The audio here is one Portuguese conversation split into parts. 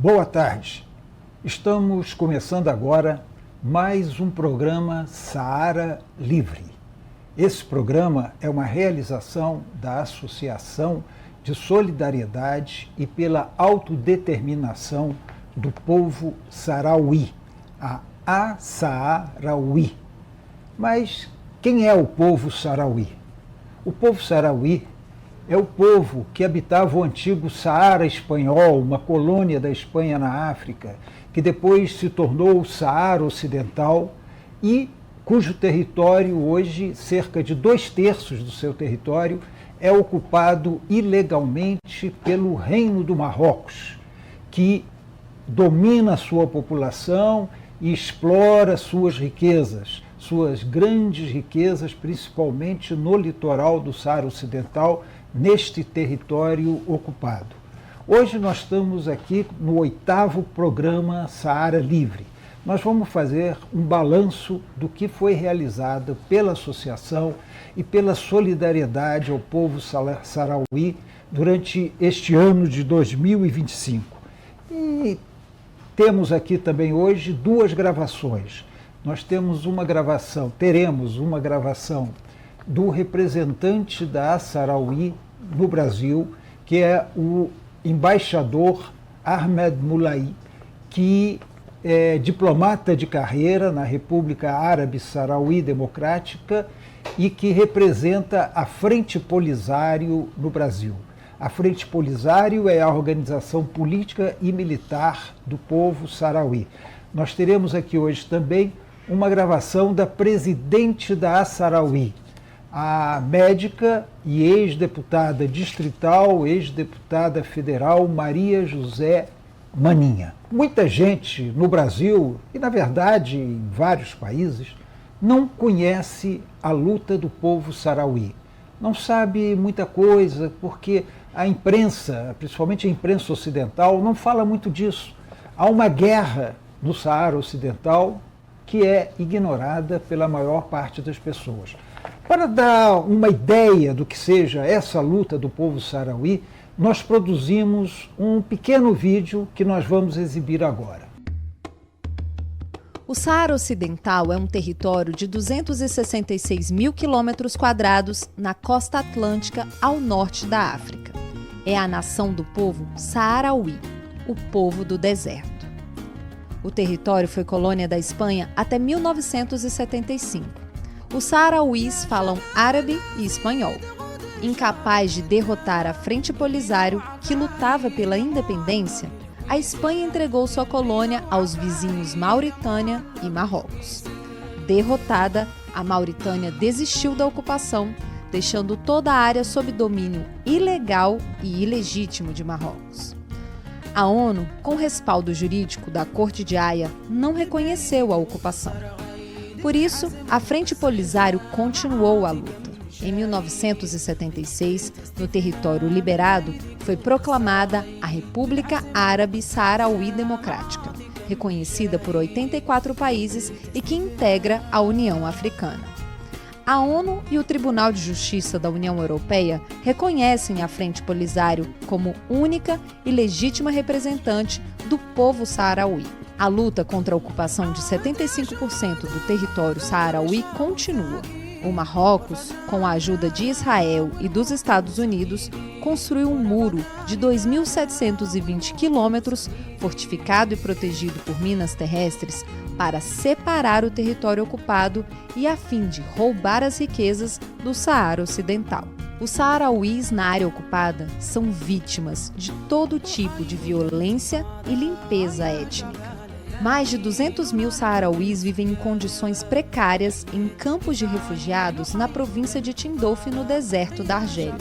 Boa tarde. Estamos começando agora mais um programa Saara Livre. Esse programa é uma realização da Associação de Solidariedade e pela Autodeterminação do Povo Sarauí, a ASAARAUI. Mas quem é o povo Sarauí? O povo Sarauí é o povo que habitava o antigo Saara espanhol, uma colônia da Espanha na África, que depois se tornou o Saara Ocidental e cujo território hoje, cerca de 2/3 do seu território, é ocupado ilegalmente pelo Reino do Marrocos, que domina a sua população e explora suas riquezas, suas grandes riquezas, principalmente no litoral do Saara Ocidental, neste território ocupado. Hoje nós estamos aqui no 8º programa Saara Livre. Nós vamos fazer um balanço do que foi realizado pela associação e pela solidariedade ao povo sarauí durante este ano de 2025. E temos aqui também hoje duas gravações. Nós teremos uma gravação do representante da Sarauí no Brasil, que é o embaixador Ahmed Moulahi, que é diplomata de carreira na República Árabe Sarauí Democrática e que representa a Frente Polisário no Brasil. A Frente Polisário é a organização política e militar do povo sarauí. Nós teremos aqui hoje também uma gravação da presidente da Assarauí, a médica e ex-deputada distrital, ex-deputada federal Maria José Maninha. Muita gente no Brasil, e na verdade em vários países, não conhece a luta do povo sarauí. Não sabe muita coisa porque a imprensa, principalmente a imprensa ocidental, não fala muito disso. Há uma guerra no Saara Ocidental que é ignorada pela maior parte das pessoas. Para dar uma ideia do que seja essa luta do povo sarauí, nós produzimos um pequeno vídeo que nós vamos exibir agora. O Saara Ocidental é um território de 266 mil quilômetros quadrados na costa atlântica ao norte da África. É a nação do povo Saarauí, o povo do deserto. O território foi colônia da Espanha até 1975. Os saarauís falam árabe e espanhol. Incapaz de derrotar a Frente Polisário, que lutava pela independência, a Espanha entregou sua colônia aos vizinhos Mauritânia e Marrocos. Derrotada, a Mauritânia desistiu da ocupação, deixando toda a área sob domínio ilegal e ilegítimo de Marrocos. A ONU, com respaldo jurídico da Corte de Haia, não reconheceu a ocupação. Por isso, a Frente Polisário continuou a luta. Em 1976, no território liberado, foi proclamada a República Árabe Sarauí Democrática, reconhecida por 84 países e que integra a União Africana. A ONU e o Tribunal de Justiça da União Europeia reconhecem a Frente Polisário como única e legítima representante do povo saarauí. A luta contra a ocupação de 75% do território saarauí continua. O Marrocos, com a ajuda de Israel e dos Estados Unidos, construiu um muro de 2.720 quilômetros, fortificado e protegido por minas terrestres, para separar o território ocupado e a fim de roubar as riquezas do Saara Ocidental. Os saarauís na área ocupada são vítimas de todo tipo de violência e limpeza étnica. Mais de 200 mil saarauís vivem em condições precárias em campos de refugiados na província de Tindouf, no deserto da Argélia.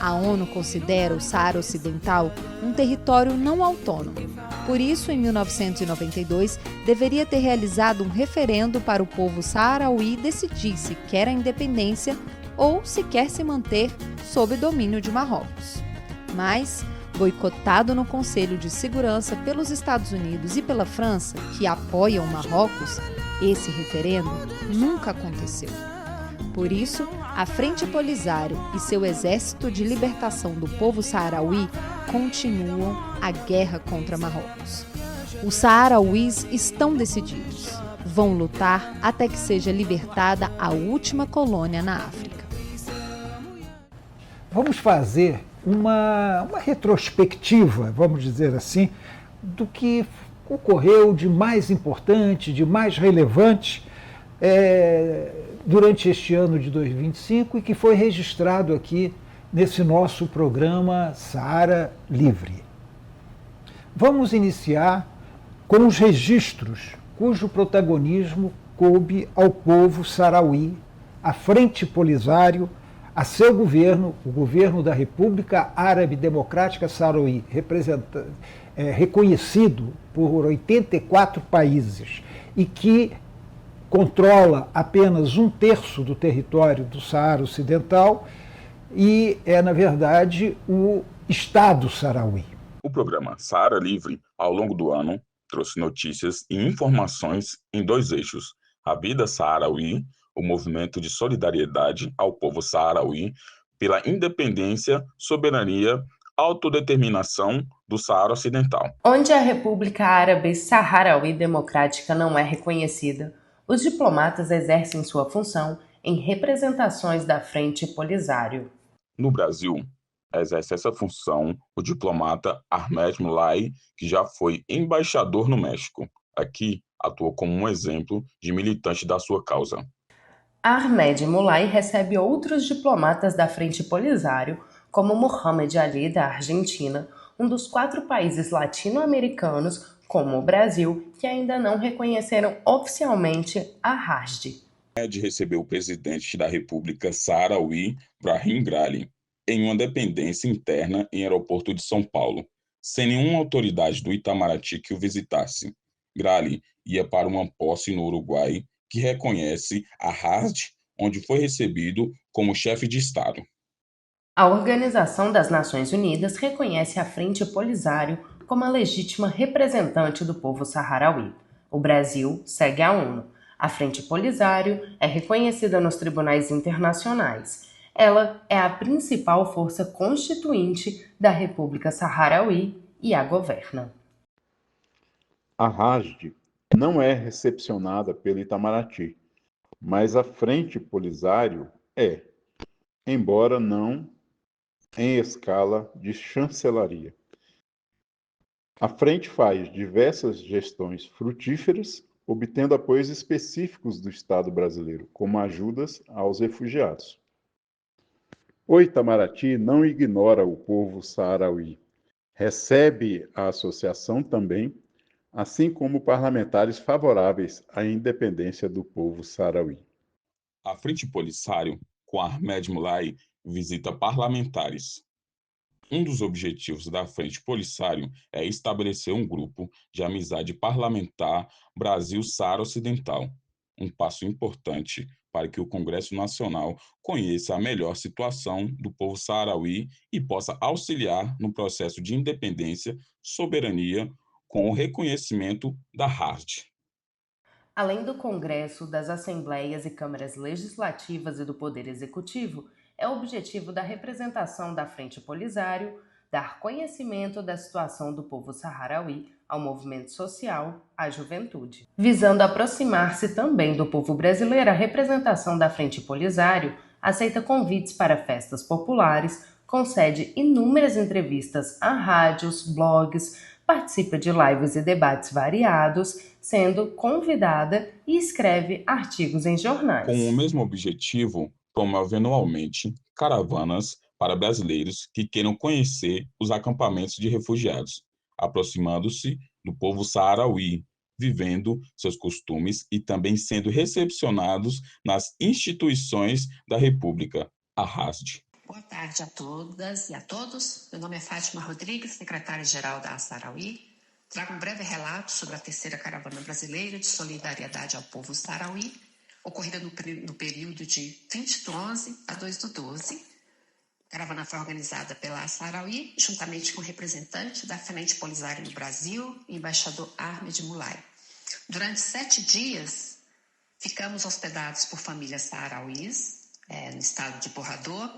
A ONU considera o Saara Ocidental um território não autônomo. Por isso, em 1992, deveria ter realizado um referendo para o povo saarauí decidir se quer a independência ou se quer se manter sob domínio de Marrocos. Mas, boicotado no Conselho de Segurança pelos Estados Unidos e pela França, que apoiam Marrocos, esse referendo nunca aconteceu. Por isso, a Frente Polisário e seu Exército de Libertação do Povo Saarauí continuam a guerra contra Marrocos. Os saarauís estão decididos. Vão lutar até que seja libertada a última colônia na África. Vamos fazer uma retrospectiva, vamos dizer assim, do que ocorreu de mais importante, de mais relevante durante este ano de 2025 e que foi registrado aqui nesse nosso programa Saara Livre. Vamos iniciar com os registros cujo protagonismo coube ao povo sarauí, à Frente Polisário, a seu governo, o governo da República Árabe Democrática Sarauí, reconhecido por 84 países e que controla apenas 1/3 do território do Saara Ocidental e é, na verdade, o Estado sarauí. O programa Saara Livre, ao longo do ano, trouxe notícias e informações em 2 eixos: a vida saarauí, o movimento de solidariedade ao povo saarauí pela independência, soberania, autodeterminação do Saara Ocidental. Onde a República Árabe Saharaui Democrática não é reconhecida, os diplomatas exercem sua função em representações da Frente Polisário. No Brasil, exerce essa função o diplomata Ahmed Mulay, que já foi embaixador no México. Aqui, atua como um exemplo de militante da sua causa. Ahmed Mulay recebe outros diplomatas da Frente Polisário, como Mohamed Ali, da Argentina, um dos 4 países latino-americanos, como o Brasil, que ainda não reconheceram oficialmente a Hasd. Ahmed recebeu o presidente da República Saarauí, Brahim Ghali, em uma dependência interna em aeroporto de São Paulo, sem nenhuma autoridade do Itamaraty que o visitasse. Ghali ia para uma posse no Uruguai que reconhece a Hasd, onde foi recebido como chefe de Estado. A Organização das Nações Unidas reconhece a Frente Polisário como a legítima representante do povo saharaui. O Brasil segue a ONU. A Frente Polisário é reconhecida nos tribunais internacionais. Ela é a principal força constituinte da República Saharaui e a governa. A Hasd não é recepcionada pelo Itamaraty, mas a Frente Polisário é, embora não em escala de chancelaria. A frente faz diversas gestões frutíferas, obtendo apoios específicos do Estado brasileiro, como ajudas aos refugiados. O Itamaraty não ignora o povo saarauí. Recebe a associação também, assim como parlamentares favoráveis à independência do povo saarauí. A Frente Polisário, com Ahmed Mulay, visita parlamentares. Um dos objetivos da Frente Polisário é estabelecer um grupo de amizade parlamentar Brasil-Saara Ocidental, um passo importante para que o Congresso Nacional conheça a melhor situação do povo saarauí e possa auxiliar no processo de independência, soberania, com o reconhecimento da Hasd. Além do Congresso, das Assembleias e Câmaras Legislativas e do Poder Executivo, é o objetivo da representação da Frente Polisário dar conhecimento da situação do povo saharaui ao movimento social, à juventude. Visando aproximar-se também do povo brasileiro, a representação da Frente Polisário aceita convites para festas populares, concede inúmeras entrevistas a rádios, blogs, participa de lives e debates variados, sendo convidada e escreve artigos em jornais. Com o mesmo objetivo, promove anualmente caravanas para brasileiros que queiram conhecer os acampamentos de refugiados, aproximando-se do povo saarauí, vivendo seus costumes e também sendo recepcionados nas instituições da República, a Hasd. Boa tarde a todas e a todos. Meu nome é Fátima Rodrigues, secretária-geral da Saarauí. Trago um breve relato sobre a terceira caravana brasileira de solidariedade ao povo saarauí, ocorrida no período de 20 do 11 a 2 do 12. A caravana foi organizada pela Saarauí, juntamente com o representante da Frente Polisário no Brasil, o embaixador Ahmed Mulay. Durante 7 dias, ficamos hospedados por famílias saarauís, no estado de Borrador,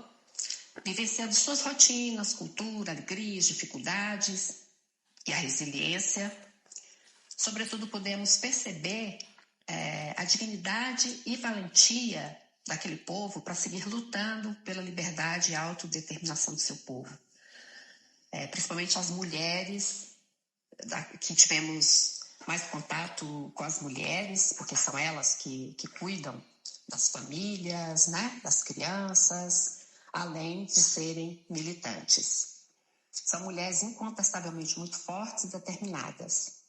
vivenciando suas rotinas, cultura, alegrias, dificuldades e a resiliência. Sobretudo, podemos perceber a dignidade e valentia daquele povo para seguir lutando pela liberdade e autodeterminação do seu povo. Principalmente as mulheres, que tivemos mais contato com as mulheres, porque são elas que cuidam das famílias, né, das crianças, além de serem militantes. São mulheres incontestavelmente muito fortes e determinadas.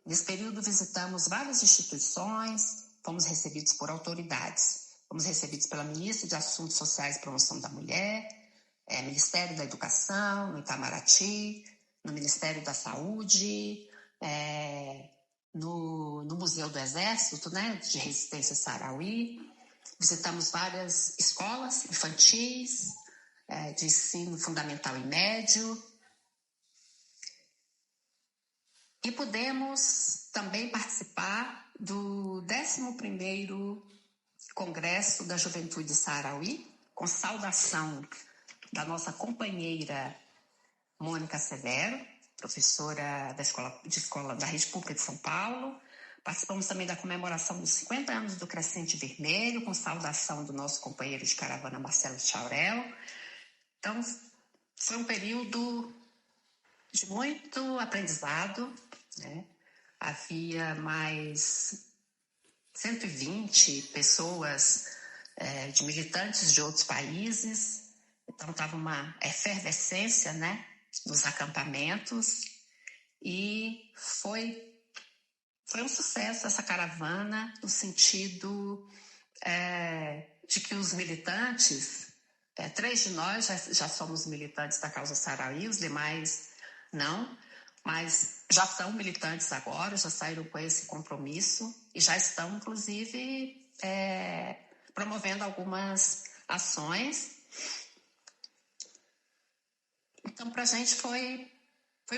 Nesse período visitamos várias instituições, fomos recebidos por autoridades. Fomos recebidos pela Ministra de Assuntos Sociais e Promoção da Mulher, Ministério da Educação, no Itamaraty, no Ministério da Saúde, no Museu do Exército, né, de Resistência Sarauí. Visitamos várias escolas infantis, de ensino fundamental e médio. E pudemos também participar do 11º Congresso da Juventude Sarauí, com saudação da nossa companheira Mônica Severo, professora da Rede Pública de São Paulo. Participamos também da comemoração dos 50 anos do Crescente Vermelho, com saudação do nosso companheiro de caravana, Marcelo Chaurel. Então, foi um período de muito aprendizado, né? Havia mais 120 pessoas de militantes de outros países, então estava uma efervescência, né, nos acampamentos, e foi um sucesso essa caravana, no sentido de que os militantes, 3 de nós já somos militantes da causa Sarauí, os demais não, mas já são militantes agora, já saíram com esse compromisso e já estão, inclusive, promovendo algumas ações. Então, para a gente foi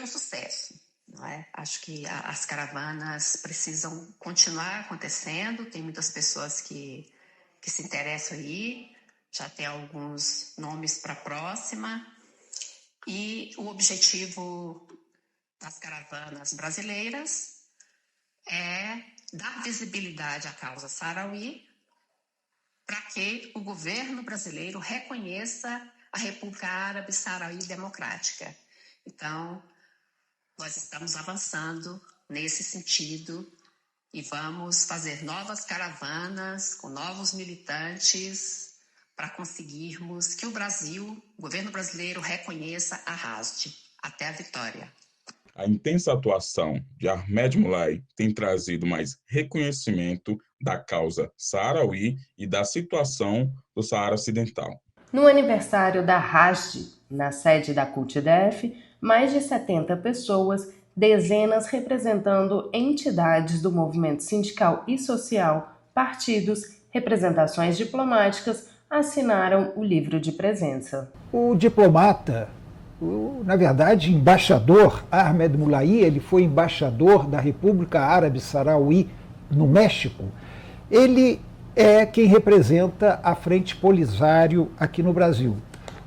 um sucesso, não é? Acho que as caravanas precisam continuar acontecendo, tem muitas pessoas que se interessam aí, já tem alguns nomes para a próxima, e o objetivo das caravanas brasileiras é dar visibilidade à causa Sarauí para que o governo brasileiro reconheça a República Árabe Sarauí Democrática. Então, nós estamos avançando nesse sentido e vamos fazer novas caravanas com novos militantes para conseguirmos que o governo brasileiro, reconheça a RASD até a vitória. A intensa atuação de Ahmed Mulay tem trazido mais reconhecimento da causa Sarauí e da situação do Saara Ocidental. No aniversário da RASD, na sede da CUT-DF, mais de 70 pessoas, dezenas representando entidades do movimento sindical e social, partidos, representações diplomáticas, assinaram o livro de presença. O diplomata, na verdade, embaixador Ahmed Mulay, ele foi embaixador da República Árabe Sarauí no México. Ele é quem representa a Frente Polisário aqui no Brasil.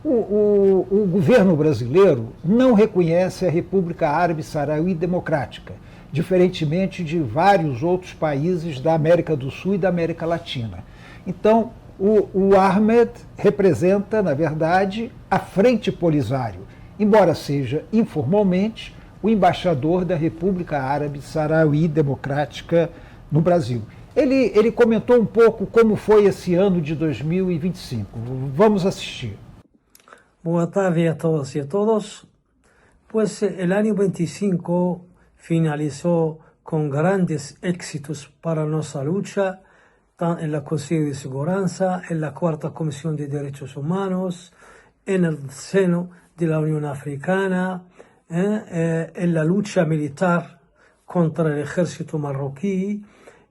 O governo brasileiro não reconhece a República Árabe Sarauí Democrática, diferentemente de vários outros países da América do Sul e da América Latina. Então, o Ahmed representa, na verdade, a Frente Polisário, embora seja informalmente o embaixador da República Árabe Sarauí Democrática no Brasil. Ele comentou um pouco como foi esse ano de 2025. Vamos assistir. Boa tarde a todas y a todos. Pues el año 25 finalizó con grandes éxitos para nuestra lucha, en la Consejo de Seguridad, en la Cuarta Comisión de Derechos Humanos, en el seno de la Unión Africana, en la lucha militar contra el ejército marroquí,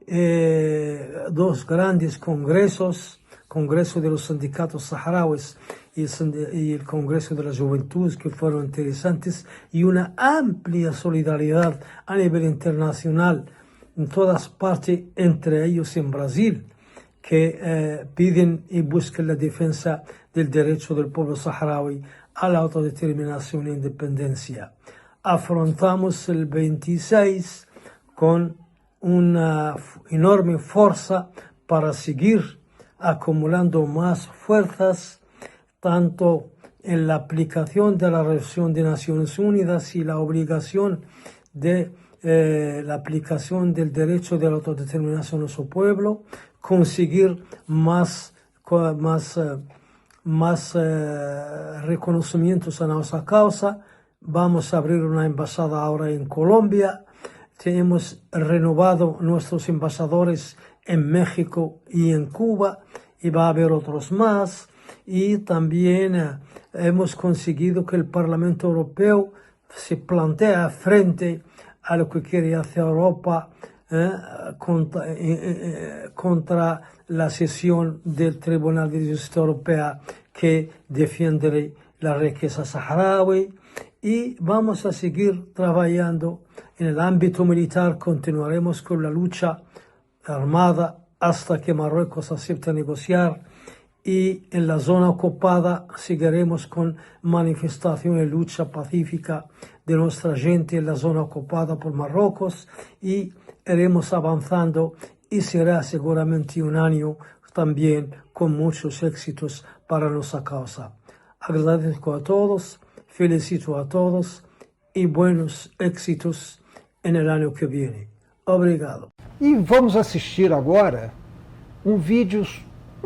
2 grandes congresos, Congreso de los Sindicatos Saharauis y el Congreso de la Juventud, que fueron interesantes, y una amplia solidaridad a nivel internacional en todas partes, entre ellos en Brasil, que piden y buscan la defensa del derecho del pueblo saharaui a la autodeterminación e independencia. Afrontamos el 26 con una enorme fuerza para seguir acumulando más fuerzas, tanto en la aplicación de la resolución de Naciones Unidas y la obligación de la aplicación del derecho de la autodeterminación de su pueblo, conseguir más reconocimientos a nuestra causa. Vamos a abrir una embajada ahora en Colombia. Hemos renovado nuestros embajadores en México y en Cuba, y va a haber otros más. Y también hemos conseguido que el Parlamento Europeo se plantea frente a lo que quiere hacer Europa contra la sesión del Tribunal de Justicia Europea que defiende la riqueza saharaui. Y vamos a seguir trabajando en el ámbito militar. Continuaremos con la lucha armada hasta que Marruecos acepte negociar, y en la zona ocupada seguiremos con manifestación y lucha pacífica de nuestra gente en la zona ocupada por Marruecos, y iremos avanzando, y será seguramente un año también con muchos éxitos para nuestra causa. Agradezco a todos, felicito a todos y buenos éxitos en el año que viene. Obrigado. E vamos assistir agora vídeo,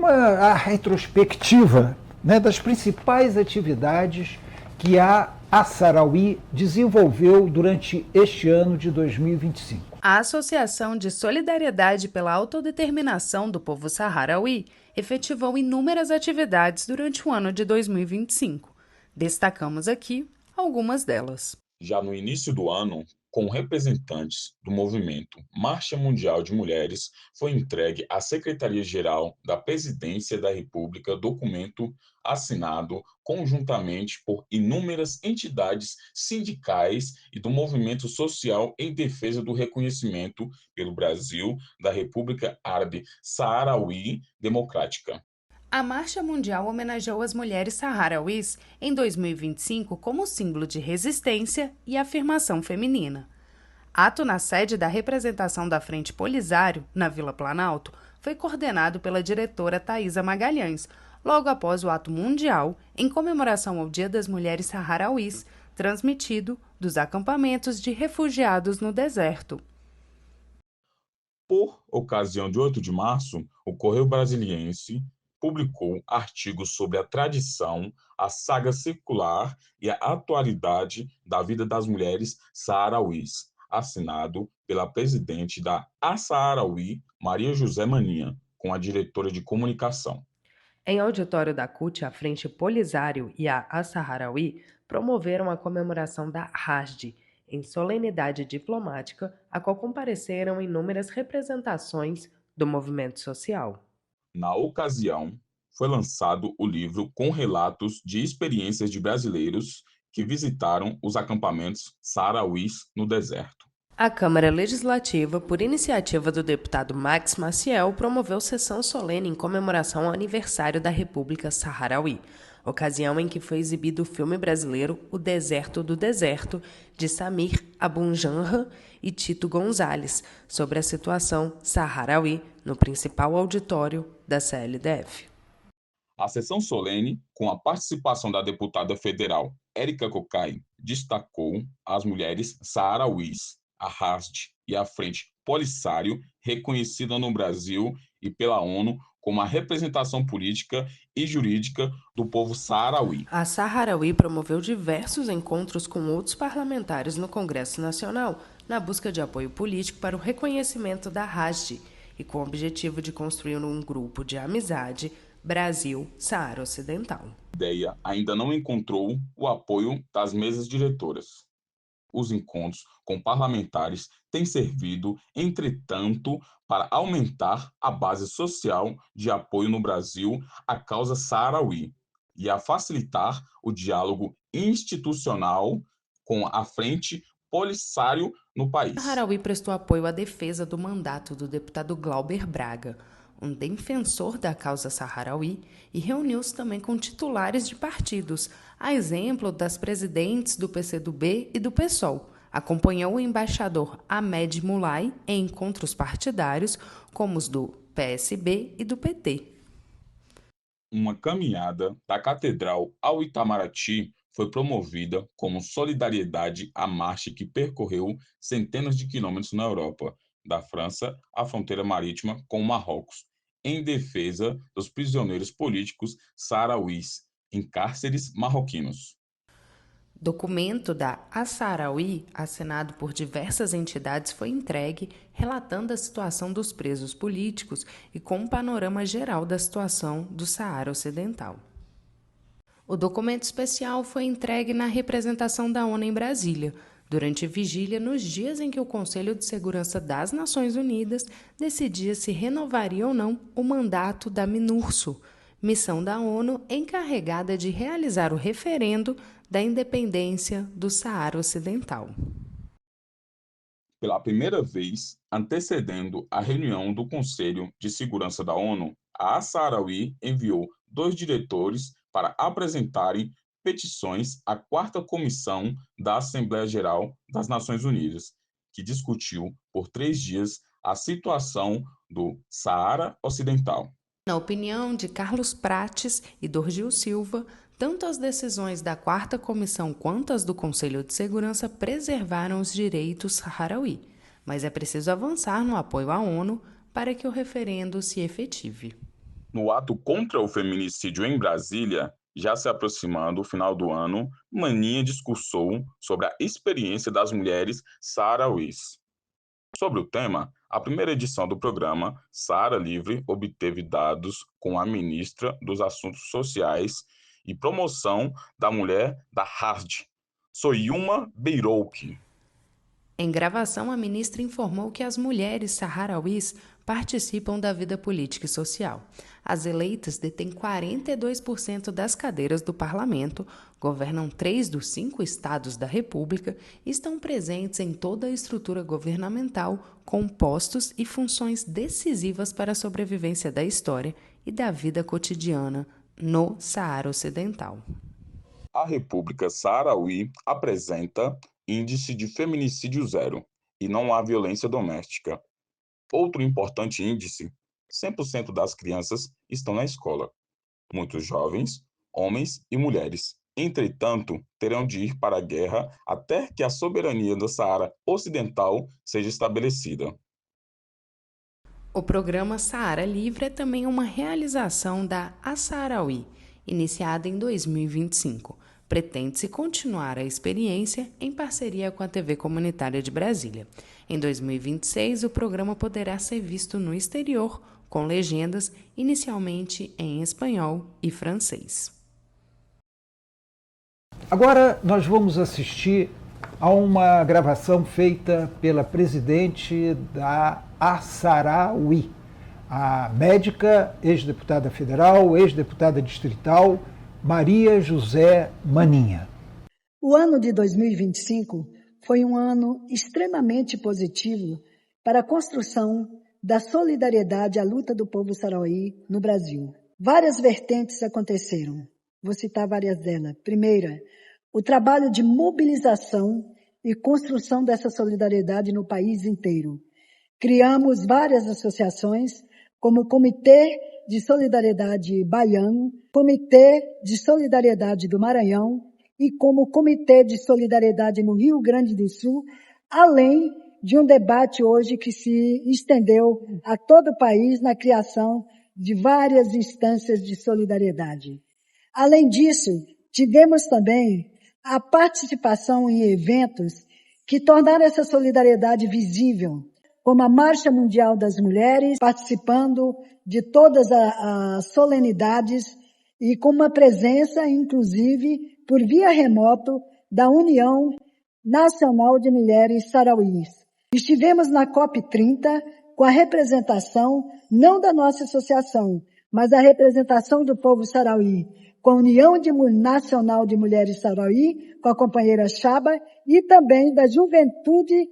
a retrospectiva, né, das principais atividades que a Assarawi desenvolveu durante este ano de 2025. A Associação de Solidariedade pela Autodeterminação do Povo Saharaui efetivou inúmeras atividades durante o ano de 2025. Destacamos aqui algumas delas. Já no início do ano, com representantes do movimento Marcha Mundial de Mulheres, foi entregue à Secretaria-Geral da Presidência da República documento assinado conjuntamente por inúmeras entidades sindicais e do movimento social em defesa do reconhecimento pelo Brasil da República Árabe Saharaui Democrática. A Marcha Mundial homenageou as mulheres saharauis em 2025 como símbolo de resistência e afirmação feminina. Ato na sede da representação da Frente Polisário, na Vila Planalto, foi coordenado pela diretora Thaisa Magalhães, logo após o ato mundial em comemoração ao Dia das Mulheres Saharauis, transmitido dos acampamentos de refugiados no deserto. Por ocasião de 8 de março, o Correio Brasiliense publicou artigos sobre a tradição, a saga secular e a atualidade da vida das mulheres saharauis, assinado pela presidente da Assarawi, Maria José Maninha, com a diretora de comunicação. Em auditório da CUT, a Frente Polisário e a Assarawi promoveram a comemoração da Hajj, em solenidade diplomática, a qual compareceram inúmeras representações do movimento social. Na ocasião, foi lançado o livro com relatos de experiências de brasileiros que visitaram os acampamentos saharauis no deserto. A Câmara Legislativa, por iniciativa do deputado Max Maciel, promoveu sessão solene em comemoração ao aniversário da República Saharaui, ocasião em que foi exibido o filme brasileiro O Deserto do Deserto, de Samir Abunjanra e Tito Gonzalez, sobre a situação saharaui no principal auditório da CLDF. A sessão solene, com a participação da deputada federal Érica Cocai, destacou as mulheres saharauis, a Hajj e a Frente Polisário, reconhecida no Brasil e pela ONU como a representação política e jurídica do povo saharaui. A Assarawi promoveu diversos encontros com outros parlamentares no Congresso Nacional, na busca de apoio político para o reconhecimento da Hajj e com o objetivo de construir um grupo de amizade Brasil-Saara Ocidental. A ideia ainda não encontrou o apoio das mesas diretoras. Os encontros com parlamentares têm servido, entretanto, para aumentar a base social de apoio no Brasil à causa saharaui e a facilitar o diálogo institucional com a Frente Polisário no país. A Assarawi prestou apoio à defesa do mandato do deputado Glauber Braga. um defensor da causa saharaui, e reuniu-se também com titulares de partidos, a exemplo das presidentes do PCdoB e do PSOL. Acompanhou o embaixador Ahmed Moulay em encontros partidários, como os do PSB e do PT. Uma caminhada da Catedral ao Itamaraty foi promovida como solidariedade à marcha que percorreu centenas de quilômetros na Europa, da França à fronteira marítima com o Marrocos, em defesa dos prisioneiros políticos saharauis em cárceres marroquinos. Documento da Assaraui, assinado por diversas entidades, foi entregue, relatando a situação dos presos políticos e com um panorama geral da situação do Saara Ocidental. O documento especial foi entregue na representação da ONU em Brasília, durante vigília nos dias em que o Conselho de Segurança das Nações Unidas decidia se renovaria ou não o mandato da MINURSO, missão da ONU encarregada de realizar o referendo da independência do Saara Ocidental. Pela primeira vez, antecedendo a reunião do Conselho de Segurança da ONU, a Assaraui enviou 2 diretores para apresentarem petições à 4ª Comissão da Assembleia Geral das Nações Unidas, que discutiu por 3 dias a situação do Saara Ocidental. Na opinião de Carlos Prates e Dorgil Silva, tanto as decisões da 4ª Comissão quanto as do Conselho de Segurança preservaram os direitos saharaui, mas é preciso avançar no apoio à ONU para que o referendo se efetive. No ato contra o feminicídio em Brasília, já se aproximando o final do ano, Maninha discursou sobre a experiência das mulheres saharauis. Sobre o tema, a primeira edição do programa Saara Livre obteve dados com a ministra dos Assuntos Sociais e Promoção da Mulher da HASD, Soyuma Beirouki. Em gravação, a ministra informou que as mulheres saharauis participam da vida política e social. As eleitas detêm 42% das cadeiras do parlamento, governam 3 dos 5 estados da República e estão presentes em toda a estrutura governamental, com postos e funções decisivas para a sobrevivência da história e da vida cotidiana no Saara Ocidental. A República Saharaui apresenta índice de feminicídio 0 e não há violência doméstica. Outro importante índice, 100% das crianças estão na escola. Muitos jovens, homens e mulheres, entretanto, terão de ir para a guerra até que a soberania do Saara Ocidental seja estabelecida. O programa Saara Livre é também uma realização da Assaraui, iniciada em 2025. Pretende-se continuar a experiência em parceria com a TV Comunitária de Brasília. Em 2026, o programa poderá ser visto no exterior, com legendas inicialmente em espanhol e francês. Agora nós vamos assistir a uma gravação feita pela presidente da Assaraui, a médica, ex-deputada federal, ex-deputada distrital, Maria José Maninha. O ano de 2025 foi um ano extremamente positivo para a construção da solidariedade à luta do povo sarauí no Brasil. Várias vertentes aconteceram. Vou citar várias delas. Primeira, o trabalho de mobilização e construção dessa solidariedade no país inteiro. Criamos várias associações, como o Comitê de Solidariedade Baiano, Comitê de Solidariedade do Maranhão e como Comitê de Solidariedade no Rio Grande do Sul, além de um debate hoje que se estendeu a todo o país na criação de várias instâncias de solidariedade. Além disso, tivemos também a participação em eventos que tornaram essa solidariedade visível, como a Marcha Mundial das Mulheres, participando de todas as solenidades e com uma presença, inclusive, por via remoto, da União Nacional de Mulheres Sarauís. Estivemos na COP30 com a representação, não da nossa associação, mas a representação do povo sarauí, com a União Nacional de Mulheres Sarauí, com a companheira Chaba, e também da Juventude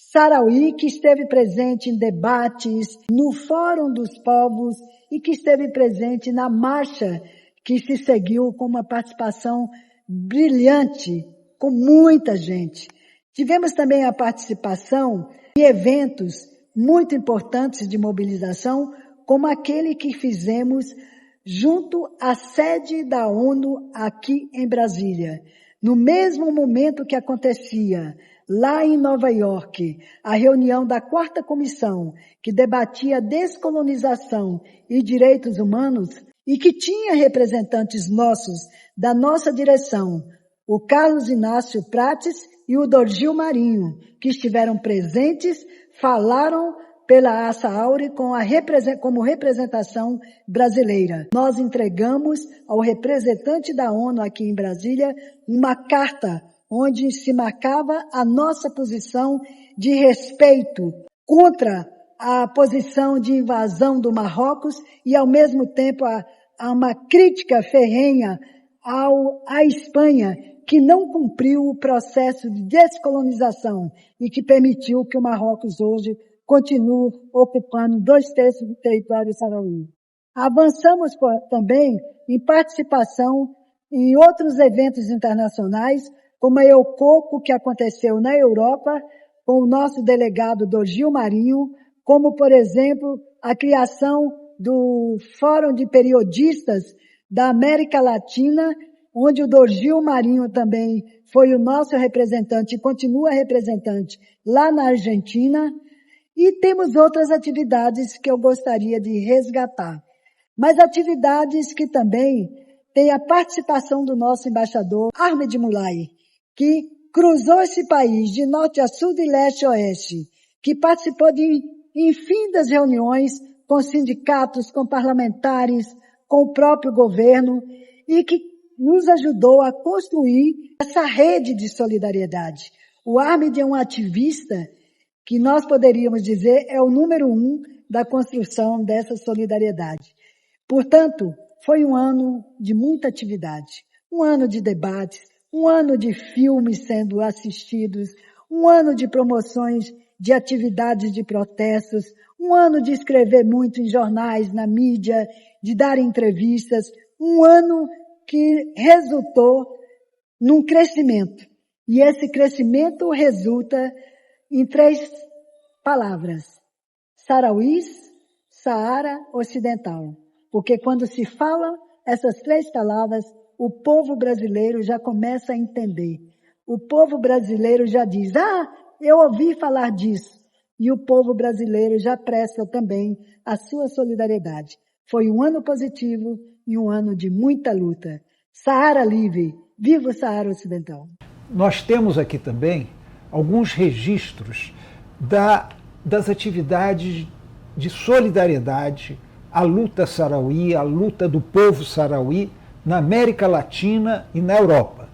Sarauí, que esteve presente em debates no Fórum dos Povos e que esteve presente na marcha que se seguiu com uma participação brilhante, com muita gente. Tivemos também a participação em eventos muito importantes de mobilização, como aquele que fizemos junto à sede da ONU aqui em Brasília. No mesmo momento que acontecia lá em Nova York, a reunião da 4ª Comissão, que debatia descolonização e direitos humanos, e que tinha representantes nossos, da nossa direção, o Carlos Inácio Prates e o Dorgil Marinho, que estiveram presentes, falaram pela ASAAURE como representação brasileira. Nós entregamos ao representante da ONU aqui em Brasília uma carta onde se marcava a nossa posição de respeito contra a posição de invasão do Marrocos e, ao mesmo tempo, a uma crítica ferrenha à Espanha, que não cumpriu o processo de descolonização e que permitiu que o Marrocos hoje continue ocupando 2/3 do território sarauí. Avançamos também em participação em outros eventos internacionais, como a EUCOCO, que aconteceu na Europa, com o nosso delegado Dorgil Marinho, como, por exemplo, a criação do Fórum de Periodistas da América Latina, onde o Dorgil Marinho também foi o nosso representante e continua representante lá na Argentina. E temos outras atividades que eu gostaria de resgatar. Mas atividades que também têm a participação do nosso embaixador, Ahmed Mulay, que cruzou esse país de norte a sul, de leste a oeste, que participou de infinitas reuniões com sindicatos, com parlamentares, com o próprio governo e que nos ajudou a construir essa rede de solidariedade. O Ahmed é um ativista que nós poderíamos dizer é o número 1 da construção dessa solidariedade. Portanto, foi um ano de muita atividade, um ano de debates, um ano de filmes sendo assistidos, um ano de promoções de atividades de protestos, um ano de escrever muito em jornais, na mídia, de dar entrevistas, um ano que resultou num crescimento. E esse crescimento resulta em 3 palavras: Sarauís, Saara Ocidental. Porque quando se fala essas 3 palavras, o povo brasileiro já começa a entender. O povo brasileiro já diz: eu ouvi falar disso. E o povo brasileiro já presta também a sua solidariedade. Foi um ano positivo e um ano de muita luta. Saara livre, viva o Saara Ocidental. Nós temos aqui também alguns registros das atividades de solidariedade à luta sarauí, à luta do povo sarauí na América Latina e na Europa.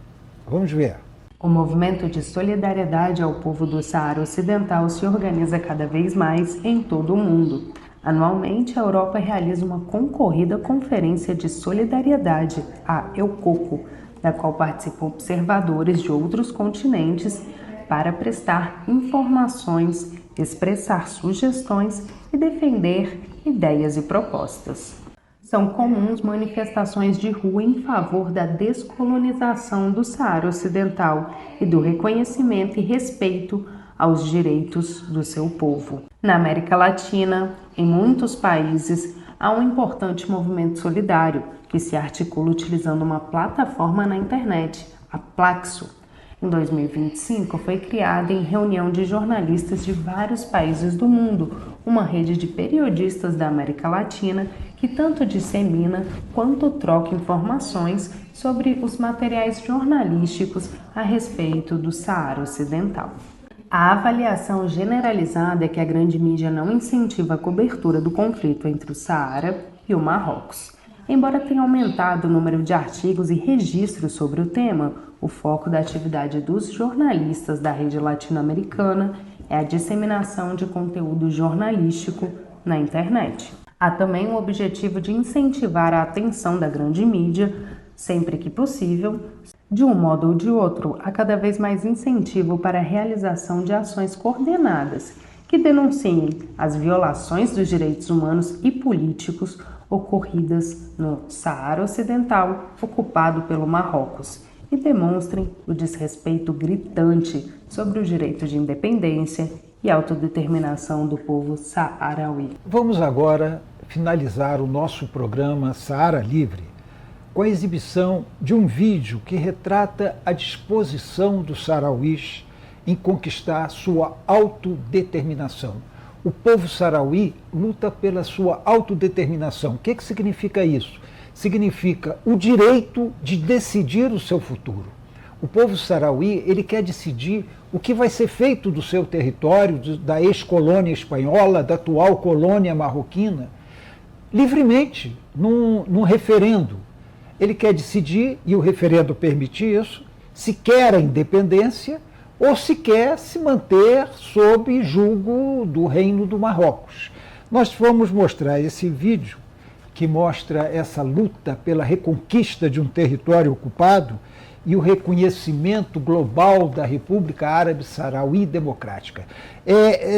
Vamos ver. O movimento de solidariedade ao povo do Saara Ocidental se organiza cada vez mais em todo o mundo. Anualmente, a Europa realiza uma concorrida conferência de solidariedade, a EUCOCO, da qual participam observadores de outros continentes para prestar informações, expressar sugestões e defender ideias e propostas. São comuns manifestações de rua em favor da descolonização do Saara Ocidental e do reconhecimento e respeito aos direitos do seu povo. Na América Latina, em muitos países, há um importante movimento solidário que se articula utilizando uma plataforma na internet, a Plaxo. Em 2025, foi criada em reunião de jornalistas de vários países do mundo, uma rede de periodistas da América Latina que tanto dissemina quanto troca informações sobre os materiais jornalísticos a respeito do Saara Ocidental. A avaliação generalizada é que a grande mídia não incentiva a cobertura do conflito entre o Saara e o Marrocos. Embora tenha aumentado o número de artigos e registros sobre o tema, o foco da atividade dos jornalistas da rede latino-americana é a disseminação de conteúdo jornalístico na internet. Há também o objetivo de incentivar a atenção da grande mídia sempre que possível, de um modo ou de outro, há cada vez mais incentivo para a realização de ações coordenadas que denunciem as violações dos direitos humanos e políticos ocorridas no Saara Ocidental, ocupado pelo Marrocos, e demonstrem o desrespeito gritante sobre o direito de independência e autodeterminação do povo saarauí. Vamos agora finalizar o nosso programa Saara Livre com a exibição de um vídeo que retrata a disposição dos sarauís em conquistar sua autodeterminação. O povo sarauí luta pela sua autodeterminação. O que significa isso? Significa o direito de decidir o seu futuro. O povo sarauí, ele quer decidir o que vai ser feito do seu território, da ex-colônia espanhola, da atual colônia marroquina, livremente, num referendo. Ele quer decidir, e o referendo permite isso, se quer a independência ou se quer se manter sob julgo do reino do Marrocos. Nós vamos mostrar esse vídeo que mostra essa luta pela reconquista de um território ocupado e o reconhecimento global da República Árabe Sarauí Democrática.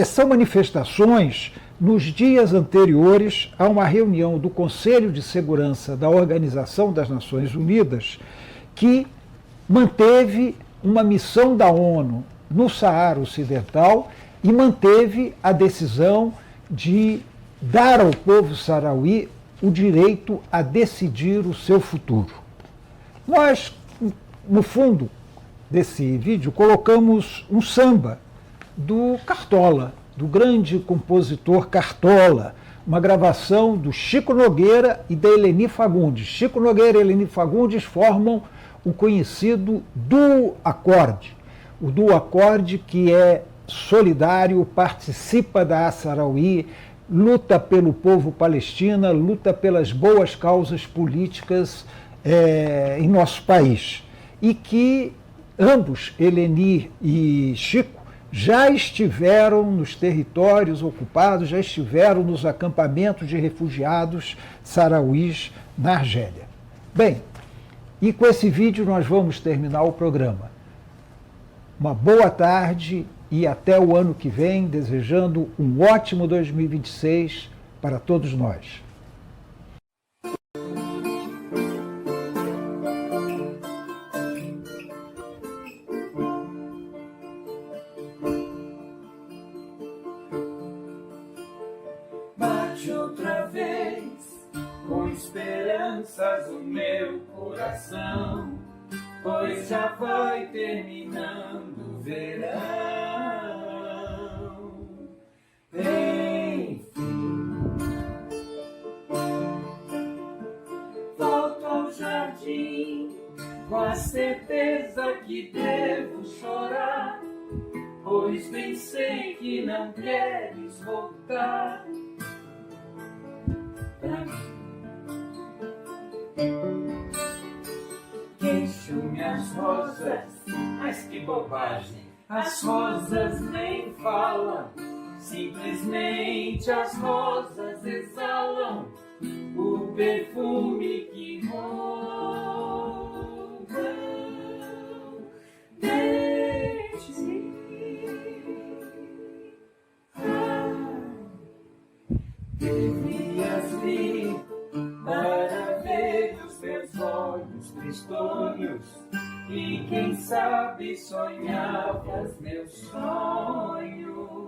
São manifestações nos dias anteriores a uma reunião do Conselho de Segurança da Organização das Nações Unidas, que manteve uma missão da ONU no Saara Ocidental e manteve a decisão de dar ao povo sarauí o direito a decidir o seu futuro. Nós, no fundo desse vídeo, colocamos um samba do Cartola, do grande compositor Cartola, uma gravação do Chico Nogueira e da Eleni Fagundes. Chico Nogueira e Eleni Fagundes formam o conhecido Duo Acorde. O Duo Acorde, que é solidário, participa da Sarauí, luta pelo povo palestino, luta pelas boas causas políticas em nosso país. E que ambos, Eleni e Chico, já estiveram nos territórios ocupados, já estiveram nos acampamentos de refugiados sarauís na Argélia. Bem, e com esse vídeo nós vamos terminar o programa. Uma boa tarde e até o ano que vem, desejando um ótimo 2026 para todos nós. Bate outra vez, com esperanças o meu coração, pois já vai terminando o verão. Enfim, volto ao jardim com a certeza que devo chorar, pois bem sei que não queres voltar pra mim. Queixo-me as rosas, mas que bobagem, as rosas nem falam, simplesmente as rosas exalam o perfume que roubam de ti. Devias vir para ver os meus olhos tristonhos e quem sabe sonhavas meus sonhos.